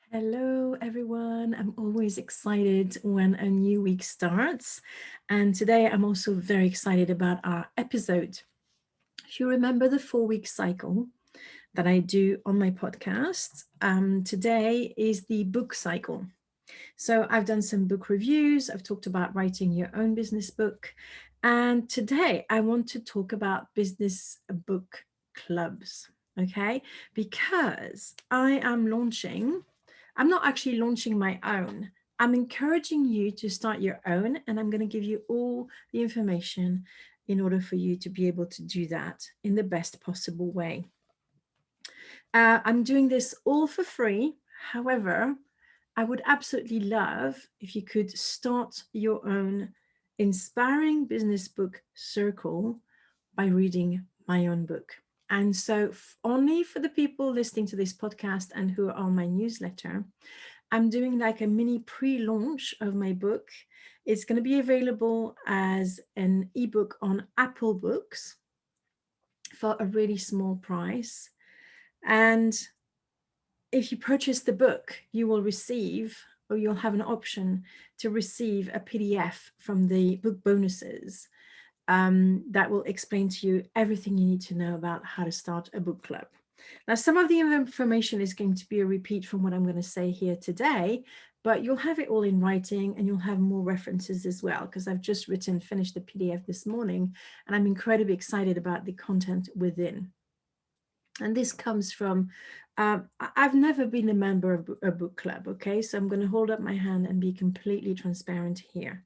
Hello, everyone. I'm always excited when a new week starts. And today I'm also very excited about our episode. If you remember the 4 week cycle that I do on my podcast, today is the book cycle. So I've done some book reviews, I've talked about writing your own business book. And today I want to talk about business book clubs. Okay, because I'm not actually launching my own. I'm encouraging you to start your own, and I'm going to give you all the information in order for you to be able to do that in the best possible way. I'm doing this all for free. However, I would absolutely love if you could start your own inspiring business book circle by reading my own book. And so, only for the people listening to this podcast and who are on my newsletter, I'm doing like a mini pre launch of my book. It's going to be available as an ebook on Apple Books for a really small price. And if you purchase the book, you will receive, or you'll have an option to receive a PDF from the book bonuses that will explain to you everything you need to know about how to start a book club. Now, some of the information is going to be a repeat from what I'm going to say here today, but you'll have it all in writing and you'll have more references as well, because I've just finished the PDF this morning, and I'm incredibly excited about the content within. And this comes from, I've never been a member of a book club, okay? So I'm going to hold up my hand and be completely transparent here.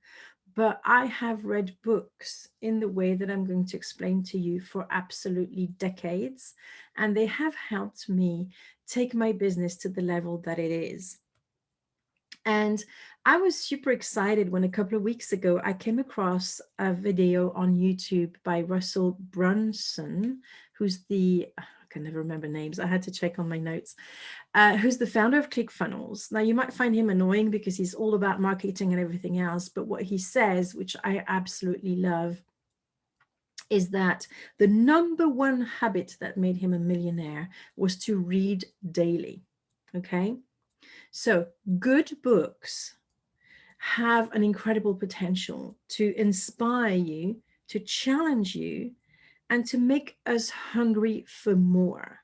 But I have read books in the way that I'm going to explain to you for absolutely decades. And they have helped me take my business to the level that it is. And I was super excited when a couple of weeks ago I came across a video on YouTube by Russell Brunson, who's I can never remember names. I had to check on my notes. Who's the founder of ClickFunnels. Now, you might find him annoying because he's all about marketing and everything else. But what he says, which I absolutely love, is that the number one habit that made him a millionaire was to read daily. Okay. So good books have an incredible potential to inspire you, to challenge you, and to make us hungry for more,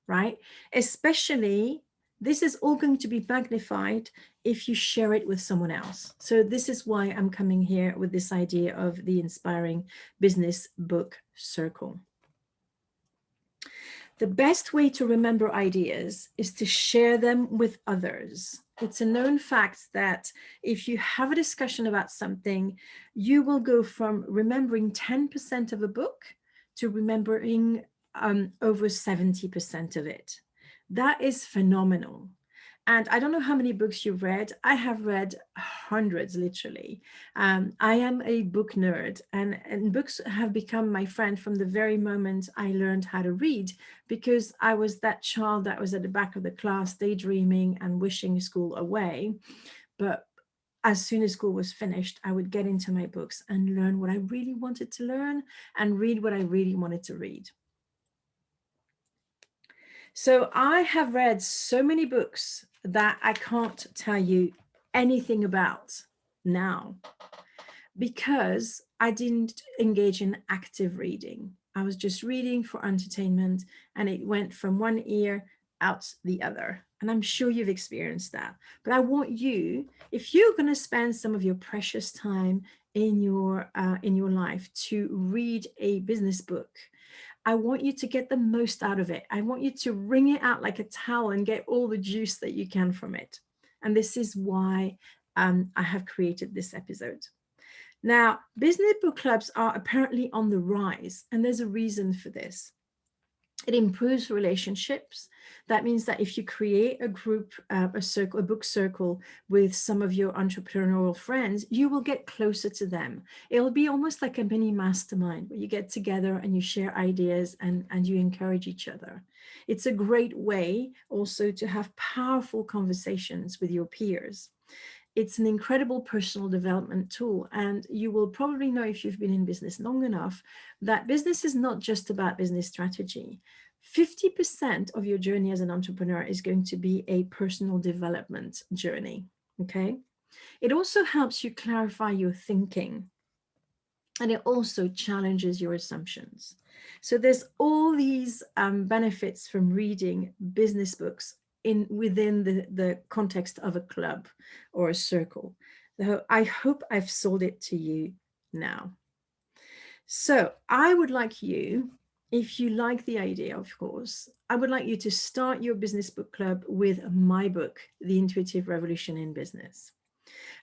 right? Especially, this is all going to be magnified if you share it with someone else. So, this is why I'm coming here with this idea of the inspiring business book circle. The best way to remember ideas is to share them with others. It's a known fact that if you have a discussion about something, you will go from remembering 10% of a book to remembering over 70% of it. That is phenomenal. And I don't know how many books you've read. I have read hundreds, literally. I am a book nerd, and books have become my friend from the very moment I learned how to read, because I was that child that was at the back of the class daydreaming and wishing school away. But as soon as school was finished, I would get into my books and learn what I really wanted to learn and read what I really wanted to read. So I have read so many books that I can't tell you anything about now, because I didn't engage in active reading. I was just reading for entertainment, and it went from one ear out the other. And I'm sure you've experienced that. But I want you, if you're going to spend some of your precious time in your life to read a business book, I want you to get the most out of it. I want you to wring it out like a towel and get all the juice that you can from it. And this is why I have created this episode. Now, business book clubs are apparently on the rise, and there's a reason for this. It improves relationships. That means that if you create a group, a book circle with some of your entrepreneurial friends, you will get closer to them. It'll be almost like a mini mastermind where you get together and you share ideas and you encourage each other. It's a great way also to have powerful conversations with your peers. It's an incredible personal development tool. And you will probably know, if you've been in business long enough, that business is not just about business strategy. 50% of your journey as an entrepreneur is going to be a personal development journey. Okay. It also helps you clarify your thinking, and it also challenges your assumptions. So there's all these benefits from reading business books within the context of a club or a circle. So I hope I've sold it to you now. So I would like you, if you like the idea, of course, I would like you to start your business book club with my book, The Intuitive Revolution in Business.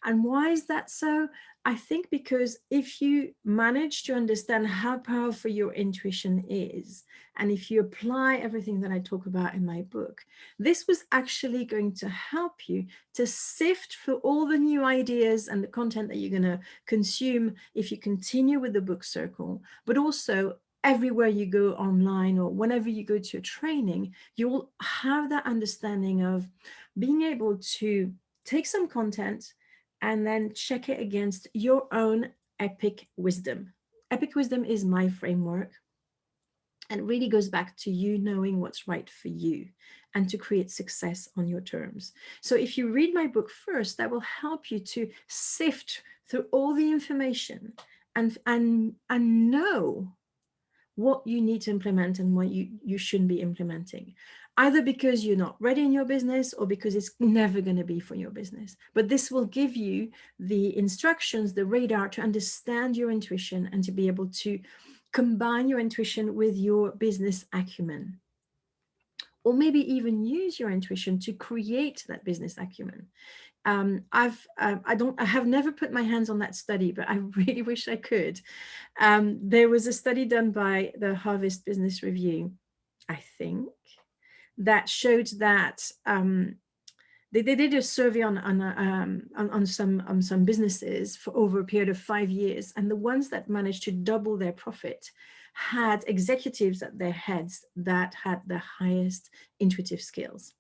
And why is that so? I think because if you manage to understand how powerful your intuition is, and if you apply everything that I talk about in my book, this was actually going to help you to sift through all the new ideas and the content that you're going to consume if you continue with the book circle, but also everywhere you go online or whenever you go to a training, you will have that understanding of being able to take some content and then check it against your own epic wisdom. Epic wisdom is my framework, and it really goes back to you knowing what's right for you and to create success on your terms. So if you read my book first, that will help you to sift through all the information and know what you need to implement and what you shouldn't be implementing, either because you're not ready in your business or because it's never going to be for your business. But this will give you the instructions, the radar to understand your intuition and to be able to combine your intuition with your business acumen, or maybe even use your intuition to create that business acumen. I have never put my hands on that study, but I really wish I could. There was a study done by the Harvard Business Review, I think, that showed that they did a survey on some businesses for over a period of 5 years, and the ones that managed to double their profit had executives at their heads that had the highest intuitive skills.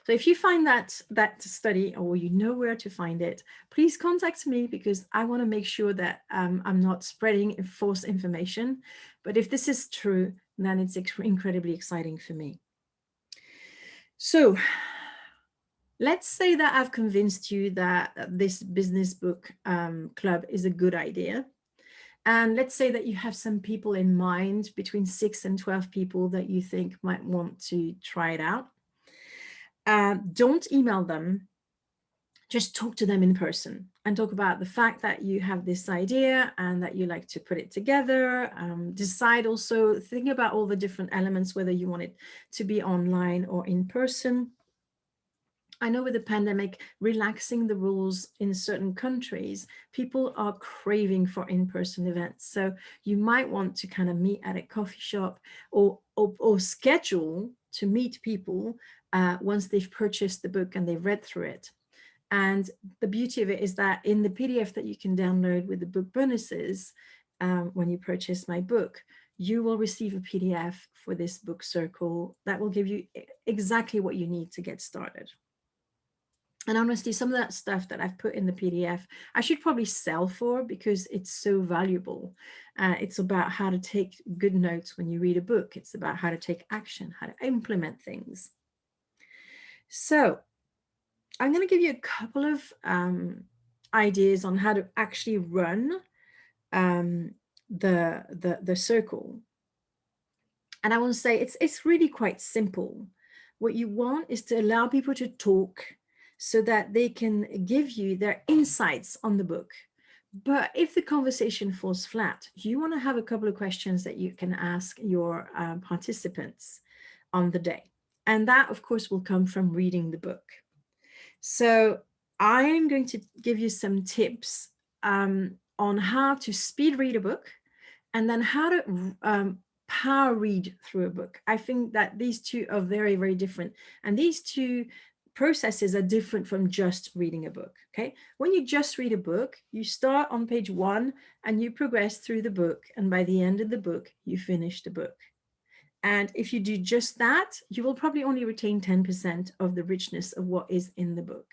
So if you find that study, or you know where to find it, please contact me, because I want to make sure that I'm not spreading false information. But if this is true, then it's incredibly exciting for me. So let's say that I've convinced you that this business book club is a good idea. And let's say that you have some people in mind, between 6 and 12 people that you think might want to try it out. Don't email them. Just talk to them in person and talk about the fact that you have this idea and that you like to put it together. Decide also, think about all the different elements, whether you want it to be online or in person. I know with the pandemic, relaxing the rules in certain countries, people are craving for in-person events. So you might want to kind of meet at a coffee shop, or schedule to meet people once they've purchased the book and they've read through it. And the beauty of it is that in the PDF that you can download with the book bonuses, when you purchase my book, you will receive a PDF for this book circle that will give you exactly what you need to get started. And honestly, some of that stuff that I've put in the PDF, I should probably sell for, because it's so valuable. It's about how to take good notes when you read a book. It's about how to take action, how to implement things. So I'm going to give you a couple of ideas on how to actually run the circle. And I want to say it's really quite simple. What you want is to allow people to talk so that they can give you their insights on the book. But if the conversation falls flat, you want to have a couple of questions that you can ask your participants on the day. And that, of course, will come from reading the book. So I am going to give you some tips on how to speed read a book, and then how to power read through a book. I think that these two are very, very different. And these two processes are different from just reading a book. Okay. When you just read a book, you start on page 1 and you progress through the book. And by the end of the book, you finish the book. And if you do just that, you will probably only retain 10% of the richness of what is in the book.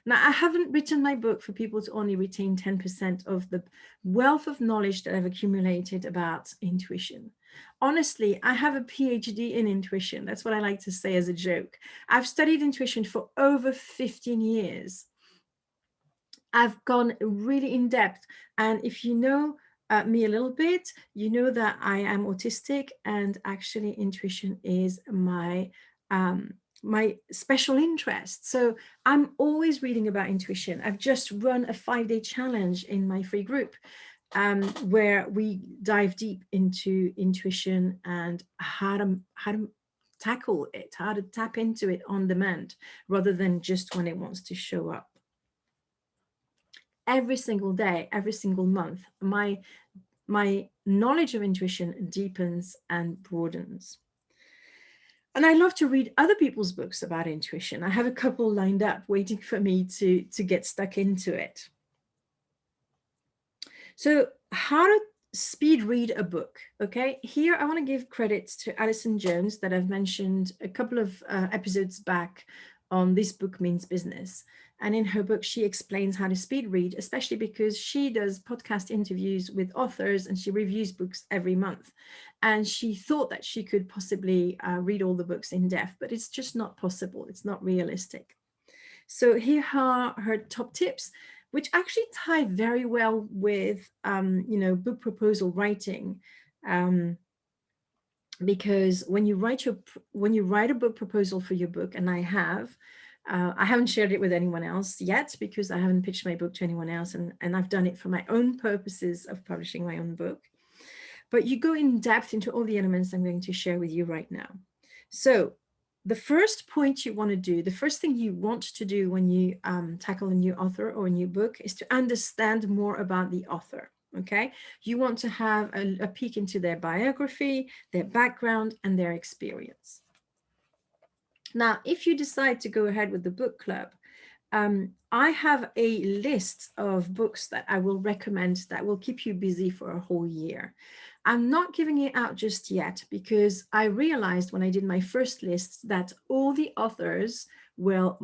Now, I haven't written my book for people to only retain 10% of the wealth of knowledge that I've accumulated about intuition. Honestly, I have a PhD in intuition. That's what I like to say as a joke. I've studied intuition for over 15 years. I've gone really in depth. And if you know me a little bit, you know that I am autistic, and actually intuition is um, my special interest. So I'm always reading about intuition. I've just run a 5-day challenge in my free group, where we dive deep into intuition and how to tackle it, how to tap into it on demand rather than just when it wants to show up. Every single day, every single month, my knowledge of intuition deepens and broadens. And I love to read other people's books about intuition. I have a couple lined up waiting for me to get stuck into it. So how to speed read a book. Okay, here I want to give credits to Alison Jones that I've mentioned a couple of episodes back on This Book Means Business. And in her book, she explains how to speed read, especially because she does podcast interviews with authors and she reviews books every month. And she thought that she could possibly read all the books in depth, but it's just not possible. It's not realistic. So here are her top tips, which actually tie very well with, book proposal writing. Because when you write a book proposal for your book, and I haven't shared it with anyone else yet because I haven't pitched my book to anyone else, and I've done it for my own purposes of publishing my own book. But you go in depth into all the elements I'm going to share with you right now. So the first point you want to do, the first thing you want to do when you tackle a new author or a new book is to understand more about the author. Okay, you want to have a peek into their biography, their background, and their experience. Now, if you decide to go ahead with the book club, I have a list of books that I will recommend that will keep you busy for a whole year. I'm not giving it out just yet because I realized when I did my first list that all the authors were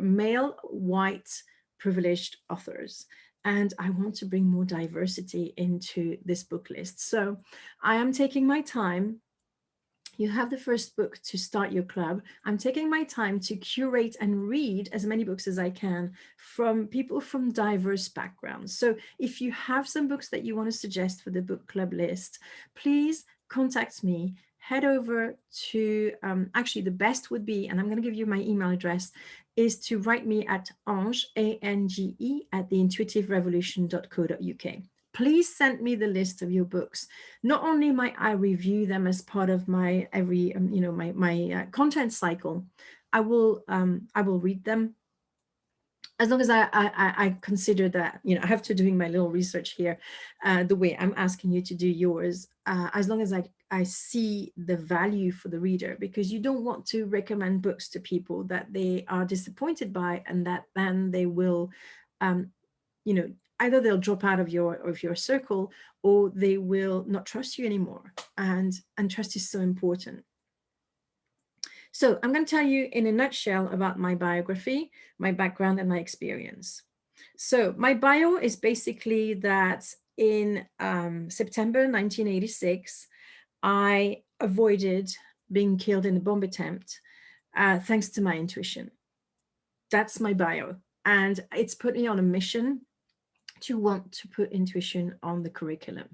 male, white, privileged authors. And I want to bring more diversity into this book list. So I am taking my time. You have the first book to start your club. I'm taking my time to curate and read as many books as I can from people from diverse backgrounds. So if you have some books that you want to suggest for the book club list, please contact me. Head over to, actually the best would be, and I'm going to give you my email address, is to write me at Ange, ANGE, at theintuitiverevolution.co.uk. Please send me the list of your books. Not only might I review them as part of my every, my content cycle, I will read them as long as I consider that, I have to doing my little research here, the way I'm asking you to do yours, as long as I see the value for the reader, because you don't want to recommend books to people that they are disappointed by, and that then they will, either they'll drop out of your circle, or they will not trust you anymore. And trust is so important. So I'm going to tell you in a nutshell about my biography, my background, and my experience. So my bio is basically that in September 1986, I avoided being killed in a bomb attempt thanks to my intuition. That's my bio. And it's put me on a mission to want to put intuition on the curriculum.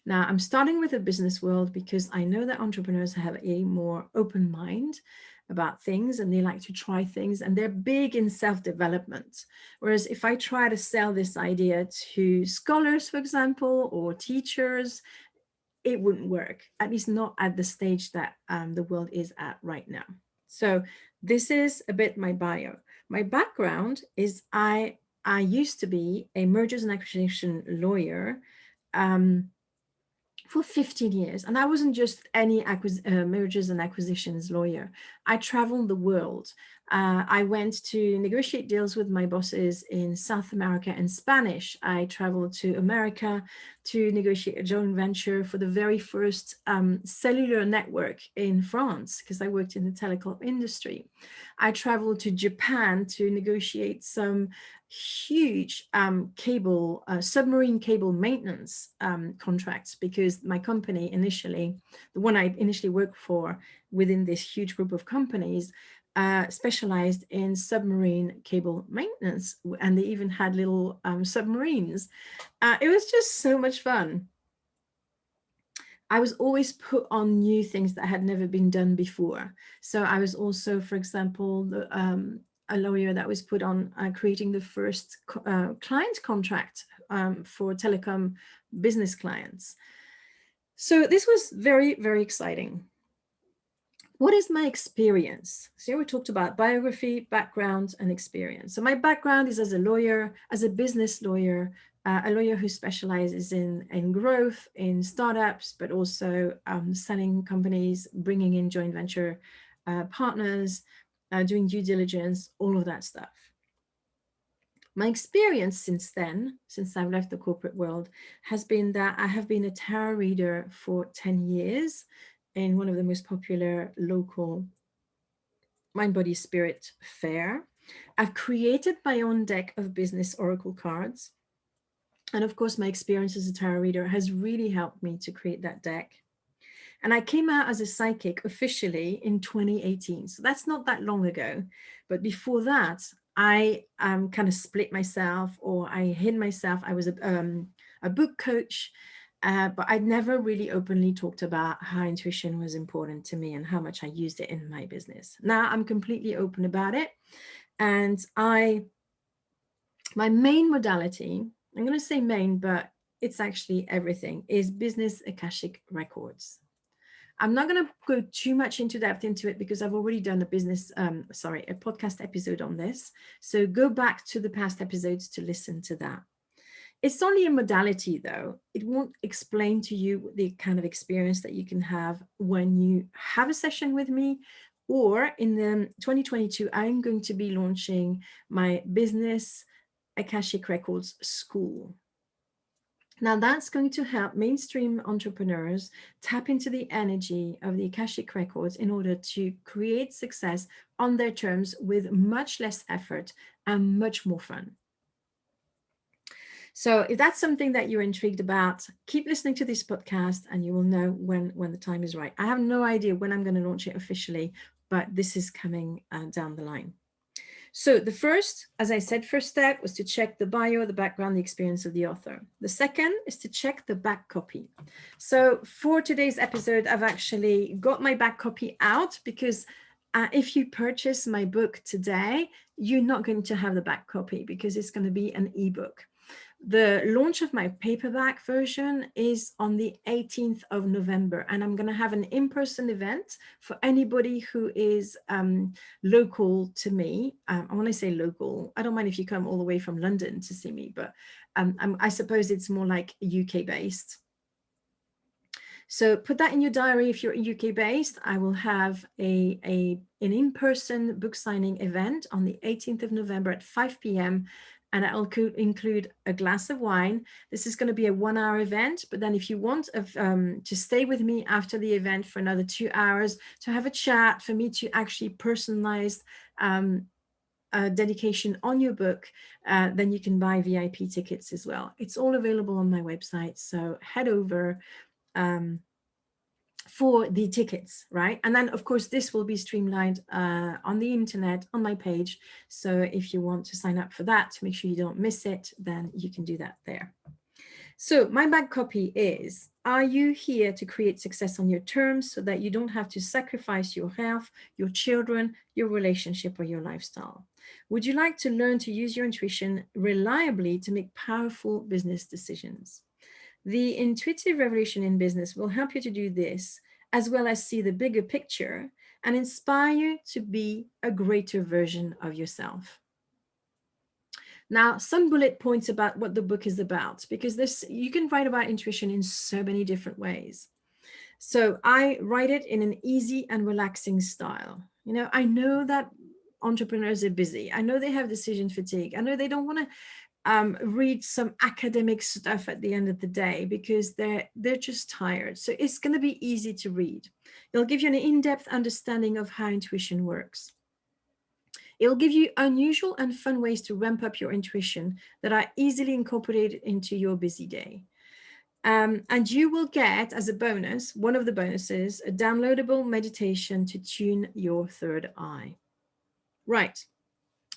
Now, I'm starting with the business world because I know that entrepreneurs have a more open mind about things, and they like to try things, and they're big in self-development. Whereas if I try to sell this idea to scholars, for example, or teachers, it wouldn't work, at least not at the stage that the world is at right now. So this is a bit my bio. My background is I used to be a mergers and acquisition lawyer for 15 years. And I wasn't just any mergers and acquisitions lawyer. I traveled the world. I went to negotiate deals with my bosses in South America in Spanish. I traveled to America to negotiate a joint venture for the very first cellular network in France, because I worked in the telecom industry. I traveled to Japan to negotiate some huge submarine cable maintenance contracts, because my company initially, the one I initially worked for within this huge group of companies, specialized in submarine cable maintenance, and they even had little submarines. It was just so much fun. I was always put on new things that had never been done before. So I was also, for example, a lawyer that was put on creating the first client contract for telecom business clients. So this was very, very exciting. What is my experience? So we talked about biography, background, and experience. So my background is as a lawyer, as a business lawyer, a lawyer who specializes in growth, in startups, but also selling companies, bringing in joint venture partners, doing due diligence, all of that stuff. My experience since then, since I've left the corporate world, has been that I have been a tarot reader for 10 years in one of the most popular local Mind, Body, Spirit fair. I've created my own deck of business oracle cards. And of course, my experience as a tarot reader has really helped me to create that deck. And I came out as a psychic officially in 2018. So that's not that long ago. But before that, I kind of split myself, or I hid myself. I was a book coach, but I'd never really openly talked about how intuition was important to me and how much I used it in my business. Now I'm completely open about it. And my main modality, I'm going to say main, but it's actually everything, is business Akashic records. I'm not going to go too much into depth into it because I've already done a podcast episode on this. So go back to the past episodes to listen to that. It's only a modality though. It won't explain to you the kind of experience that you can have when you have a session with me, or in the 2022, I'm going to be launching my business Akashic Records School. Now that's going to help mainstream entrepreneurs tap into the energy of the Akashic Records in order to create success on their terms with much less effort and much more fun. So if that's something that you're intrigued about, keep listening to this podcast and you will know when the time is right. I have no idea when I'm going to launch it officially, but this is coming down the line. So the first, as I said, first step was to check the bio, the background, the experience of the author. The second is to check the back copy. So for today's episode, I've actually got my back copy out because if you purchase my book today, you're not going to have the back copy because it's going to be an ebook. The launch of my paperback version is on the 18th of November, and I'm going to have an in-person event for anybody who is local to me. I want to say local. I don't mind if you come all the way from London to see me, but I suppose it's more like UK based. So put that in your diary. If you're UK based, I will have an in-person book signing event on the 18th of November at 5 p.m. And I'll include a glass of wine. This is going to be a 1-hour event, but then if you want to stay with me after the event for another 2 hours to have a chat, for me to actually personalize a dedication on your book, then you can buy VIP tickets as well. It's all available on my website, so head over for the tickets, right? And then of course this will be streamlined on the internet on my page. So if you want to sign up for that to make sure you don't miss it, then you can do that there. So my back copy is, are you here to create success on your terms so that you don't have to sacrifice your health, your children, your relationship, or your lifestyle? Would you like to learn to use your intuition reliably to make powerful business decisions? The intuitive revolution in business will help you to do this, as well as see the bigger picture and inspire you to be a greater version of yourself. Now, some bullet points about what the book is about, because you can write about intuition in so many different ways. So I write it in an easy and relaxing style. I know that entrepreneurs are busy. I know they have decision fatigue. I know they don't want to read some academic stuff at the end of the day because they're just tired. So it's going to be easy to read. It'll give you an in-depth understanding of how intuition works. It'll give you unusual and fun ways to ramp up your intuition that are easily incorporated into your busy day. And you will get, as a bonus, one of the bonuses, a downloadable meditation to tune your third eye. Right.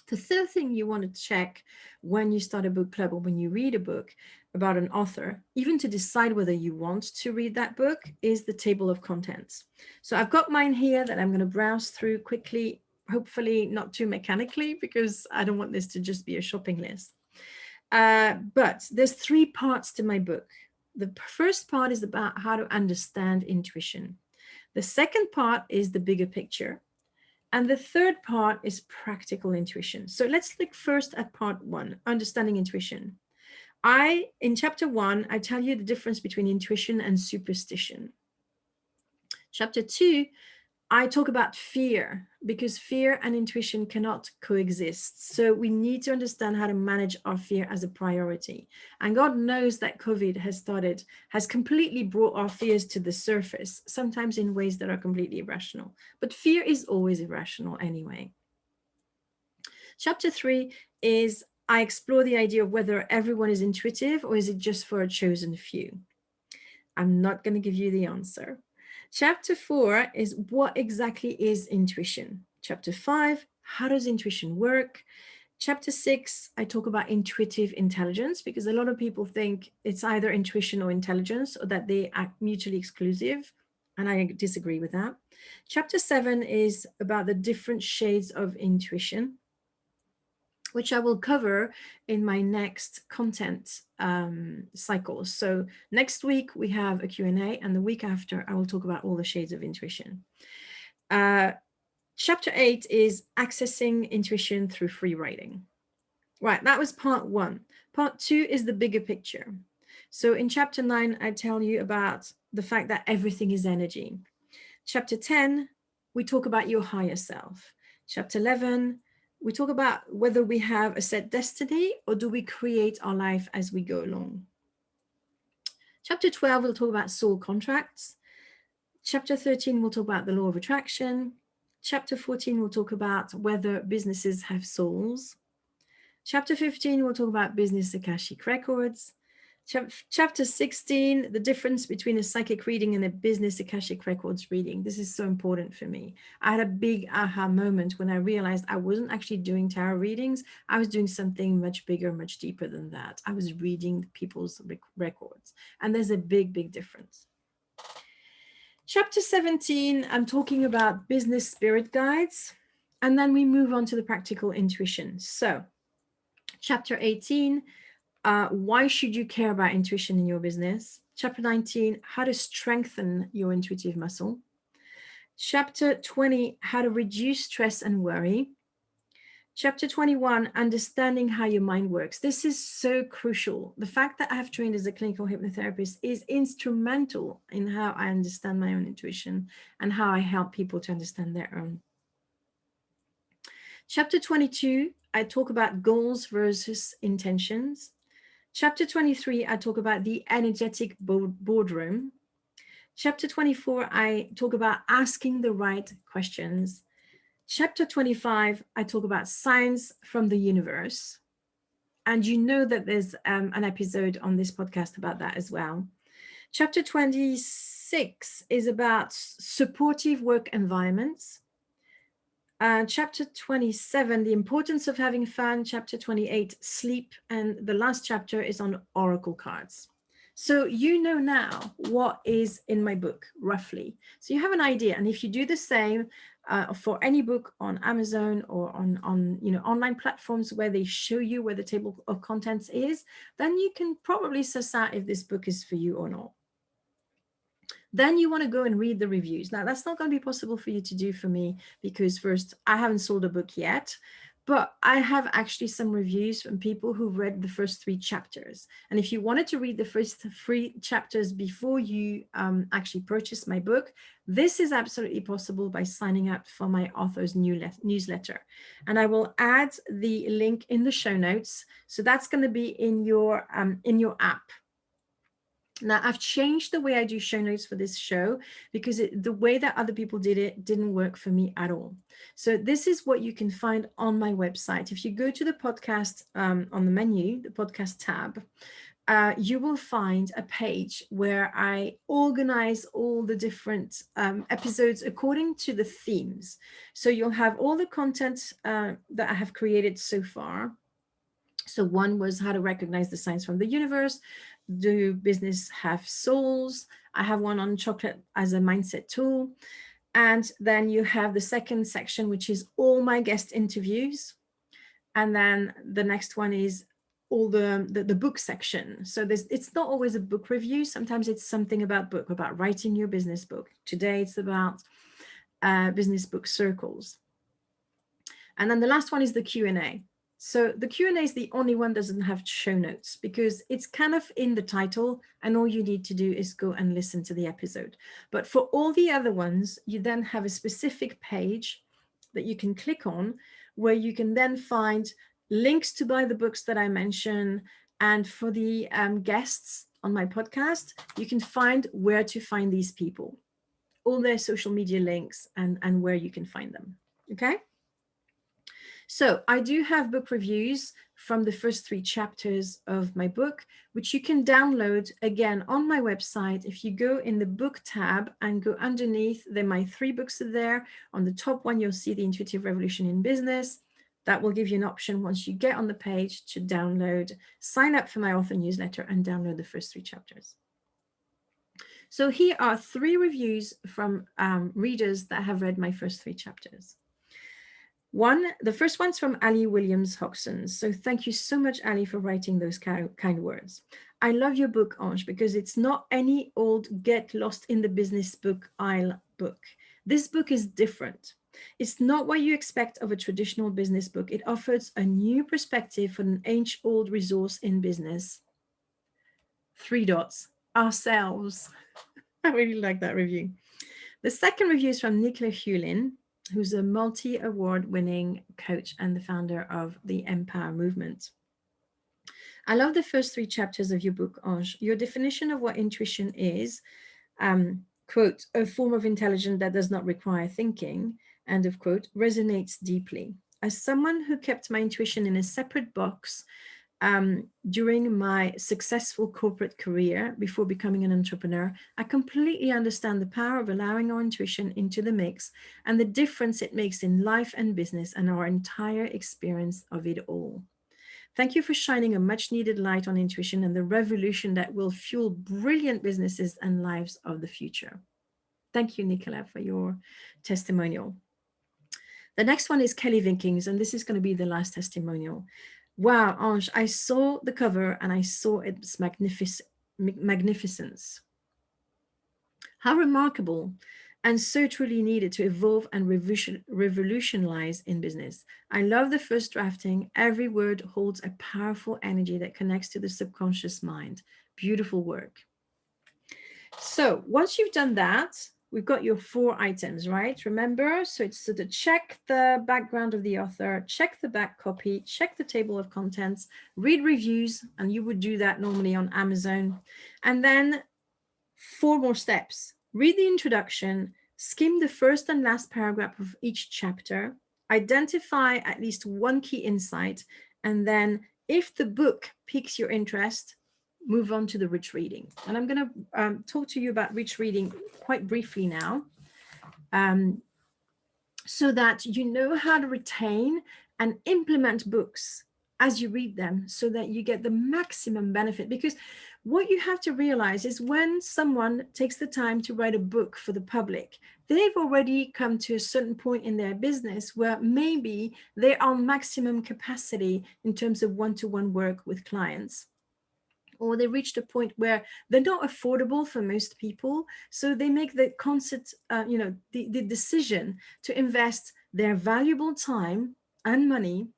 The third thing you want to check when you start a book club or when you read a book about an author, even to decide whether you want to read that book, is the table of contents. So I've got mine here that I'm going to browse through quickly, hopefully not too mechanically, because I don't want this to just be a shopping list. But there's three parts to my book. The first part is about how to understand intuition. The second part is the bigger picture. And the third part is practical intuition. So let's look first at part one, understanding intuition. In chapter one, I tell you the difference between intuition and superstition. Chapter two, I talk about fear because fear and intuition cannot coexist. So we need to understand how to manage our fear as a priority. And God knows that COVID has completely brought our fears to the surface, sometimes in ways that are completely irrational. But fear is always irrational anyway. Chapter 3 is I explore the idea of whether everyone is intuitive or is it just for a chosen few. I'm not going to give you the answer. Chapter 4 is what exactly is intuition. Chapter 5, how does intuition work? Chapter 6, I talk about intuitive intelligence because a lot of people think it's either intuition or intelligence or that they are mutually exclusive. And I disagree with that. Chapter 7 is about the different shades of intuition, which I will cover in my next content cycle. So next week we have a Q&A, and the week after I will talk about all the shades of intuition. Chapter 8 is accessing intuition through free writing. Right, that was part 1. Part 2 is the bigger picture. So in chapter 9, I tell you about the fact that everything is energy. Chapter 10, we talk about your higher self. Chapter 11, we talk about whether we have a set destiny or do we create our life as we go along. Chapter 12, we'll talk about soul contracts. Chapter 13, we'll talk about the law of attraction. Chapter 14, we'll talk about whether businesses have souls. Chapter 15, we'll talk about business Akashic records. Chapter 16, the difference between a psychic reading and a business Akashic records reading. This is so important for me. I had a big aha moment when I realized I wasn't actually doing tarot readings. I was doing something much bigger, much deeper than that. I was reading people's records. And there's a big, big difference. Chapter 17, I'm talking about business spirit guides. And then we move on to the practical intuition. So chapter 18, why should you care about intuition in your business? Chapter 19, how to strengthen your intuitive muscle. Chapter 20, how to reduce stress and worry. Chapter 21, understanding how your mind works. This is so crucial. The fact that I have trained as a clinical hypnotherapist is instrumental in how I understand my own intuition and how I help people to understand their own. Chapter 22, I talk about goals versus intentions. Chapter 23, I talk about the energetic boardroom. Chapter 24, I talk about asking the right questions. Chapter 25, I talk about signs from the universe. And you know that there's an episode on this podcast about that as well. Chapter 26 is about supportive work environments. Chapter 27, the importance of having fun. Chapter 28, sleep. And the last chapter is on oracle cards. So you know now what is in my book, roughly. So you have an idea. And if you do the same for any book on Amazon or on online platforms where they show you where the table of contents is, then you can probably suss out if this book is for you or not. Then you want to go and read the reviews. Now, that's not going to be possible for you to do for me because first, I haven't sold a book yet. But I have actually some reviews from people who read the first three chapters. And if you wanted to read the first three chapters before you actually purchase my book, this is absolutely possible by signing up for my author's newsletter. And I will add the link in the show notes. So that's going to be in your app. Now, I've changed the way I do show notes for this show because the way that other people did it didn't work for me at all. So this is what you can find on my website. If you go to the podcast on the menu, the podcast tab, you will find a page where I organize all the different episodes according to the themes. So you'll have all the content that I have created so far. So one was how to recognize the signs from the universe. Do business have souls? I have one on chocolate as a mindset tool. And then you have the second section, which is all my guest interviews. And then the next one is all the book section. So it's not always a book review. Sometimes it's something about writing your business book. Today it's about business book circles. And then the last one is the Q&A. So the Q&A is the only one that doesn't have show notes because it's kind of in the title and all you need to do is go and listen to the episode. But for all the other ones, you then have a specific page that you can click on where you can then find links to buy the books that I mentioned. And for the guests on my podcast, you can find where to find these people, all their social media links and where you can find them. Okay. So I do have book reviews from the first three chapters of my book, which you can download again on my website. If you go in the book tab and go underneath, then my 3 books are there. On the top one, you'll see the Intuitive Revolution in Business. That will give you an option once you get on the page to download, sign up for my author newsletter and download the first 3 chapters. So here are 3 reviews from readers that have read my first 3 chapters. The first one's from Ali Williams Hodgson. So thank you so much, Ali, for writing those kind words. I love your book, Ange, because it's not any old get lost in the business book aisle book. This book is different. It's not what you expect of a traditional business book. It offers a new perspective for an age-old resource in business. 3 dots, ourselves. I really like that review. The second review is from Nicola Hulin, who's a multi-award winning coach and the founder of the Empower Movement. I love the first 3 chapters of your book, Ange. Your definition of what intuition is, quote, a form of intelligence that does not require thinking, end of quote, resonates deeply. As someone who kept my intuition in a separate box during my successful corporate career before becoming an entrepreneur, I completely understand the power of allowing our intuition into the mix and the difference it makes in life and business and our entire experience of it all. Thank you for shining a much needed light on intuition and the revolution that will fuel brilliant businesses and lives of the future. Thank you, Nicola, for your testimonial. The next one is Kelly Vinkings, and this is going to be the last testimonial. Wow, Ange, I saw the cover and I saw its magnificence. How remarkable and so truly needed to evolve and revolutionize in business. I love the first drafting. Every word holds a powerful energy that connects to the subconscious mind. Beautiful work. So once you've done that, we've got your 4 items, right? Remember, so it's to check the background of the author, check the back copy, check the table of contents, read reviews, and you would do that normally on Amazon. And then 4 more steps. Read the introduction, skim the first and last paragraph of each chapter, identify at least 1 key insight, and then if the book piques your interest, move on to the rich reading. And I'm going to talk to you about rich reading quite briefly now, so that you know how to retain and implement books as you read them so that you get the maximum benefit. Because what you have to realize is when someone takes the time to write a book for the public, they've already come to a certain point in their business where maybe they are maximum capacity in terms of one-to-one work with clients, or they reached a point where they're not affordable for most people. So they make the the decision to invest their valuable time and money,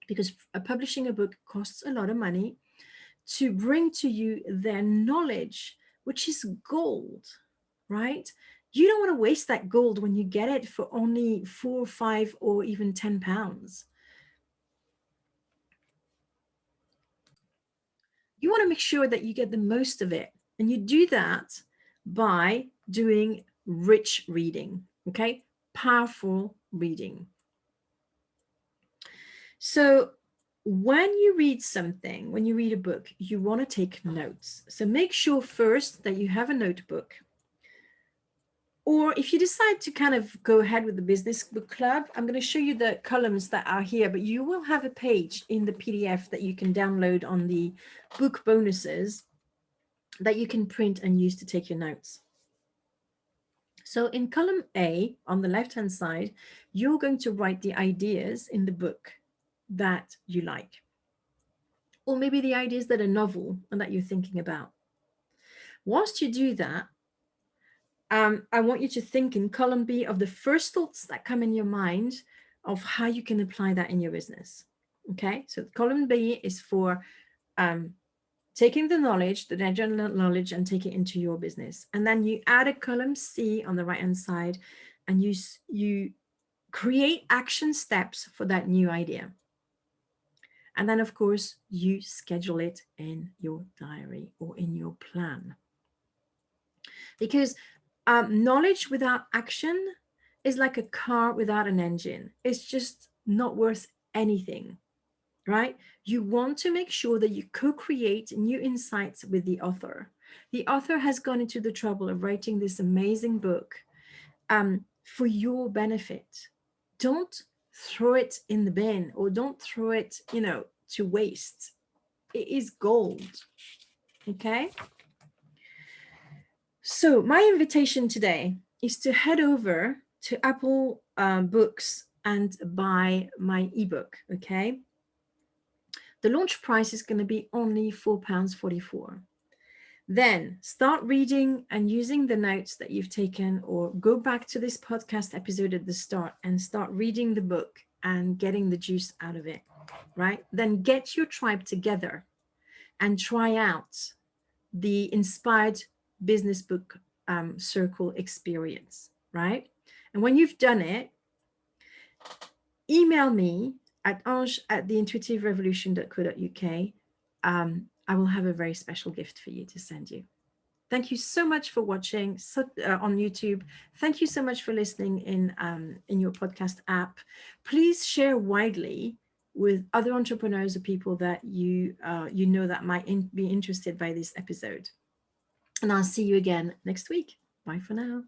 because publishing a book costs a lot of money, to bring to you their knowledge, which is gold, right? You don't want to waste that gold when you get it for only 4, 5, or even £10. You want to make sure that you get the most of it. And you do that by doing rich reading, okay? Powerful reading. So when you read something, when you read a book, you want to take notes. So make sure first that you have a notebook. Or if you decide to kind of go ahead with the business book club, I'm going to show you the columns that are here, but you will have a page in the PDF that you can download on the book bonuses that you can print and use to take your notes. So in column A, on the left-hand side, you're going to write the ideas in the book that you like, or maybe the ideas that are novel and that you're thinking about. Whilst you do that, I want you to think in column B of the first thoughts that come in your mind of how you can apply that in your business. Okay, so column B is for taking the knowledge, the general knowledge, and take it into your business. And then you add a column C on the right-hand side, and you create action steps for that new idea. And then, of course, you schedule it in your diary or in your plan. Because knowledge without action is like a car without an engine. It's just not worth anything, right? You want to make sure that you co-create new insights with the author. The author has gone into the trouble of writing this amazing book for your benefit. Don't throw it in the bin, or don't throw it, to waste. It is gold. Okay. So my invitation today is to head over to Apple Books and buy my ebook. Okay. The launch price is going to be only £4.44. Then start reading and using the notes that you've taken, or go back to this podcast episode at the start and start reading the book and getting the juice out of it, right? Then get your tribe together and try out the Inspired Business Book Circle experience, right? And when you've done it, email me at ange@theintuitiverevolution.co.uk. I will have a very special gift for you to send you. Thank you so much for watching on YouTube. Thank you so much for listening in your podcast app. Please share widely with other entrepreneurs or people that you know that might be interested by this episode. And I'll see you again next week. Bye for now.